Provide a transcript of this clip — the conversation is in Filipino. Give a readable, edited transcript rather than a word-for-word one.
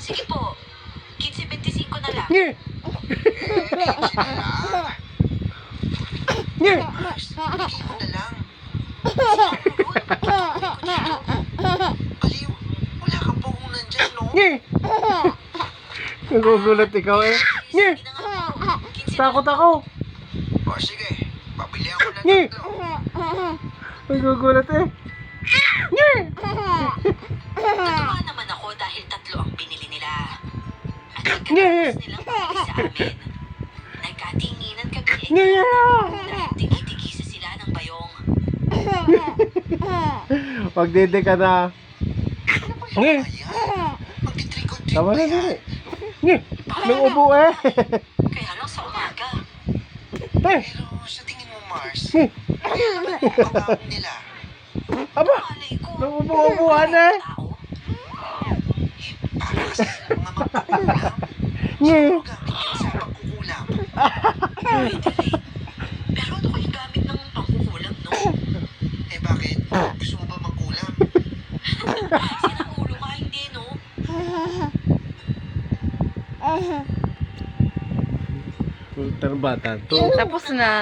Sige po. 15-25 na lang. Nye! Nye! Mars, bigay mo na lang. Baliw, wala kang puhunan dyan, no? Nye! Nagugulat ikaw eh. Nye! Sige na nga po. 15 Takot ako. O sige, pabili ako ng Nye! tatlo. Nagugulat eh. Nye! Natuwa naman ako dahil 3 ang binili nila. At Nye! pagkatapos nilang bumili sa amin, nagkatinginan kami eh. Nye! Dahil tigi-tigisa sila ng bayong. Magdede ka na. Nye! Ayan, magti-trick-or-treat Tama ba na yan? din eh. Nye! Nung ubo eh. Kaya lang sa umaga. Eh! Pero sa tingin mo, Mars, Nye! ano naman ang pagkakaon nila? Aba! Malay ko. Nung ubo-ubuhan eh. Tao. Para kasi sa mga magkukulam. Nye! Siguro gamit yun sa pagkukulam. Pwede rin. Pero ano kayang gamit ng pangkukulam, no? Eh bakit? Gusto mo ba magkulam? Sinang ulo ka, hindi, no? Bata to. Tapos na.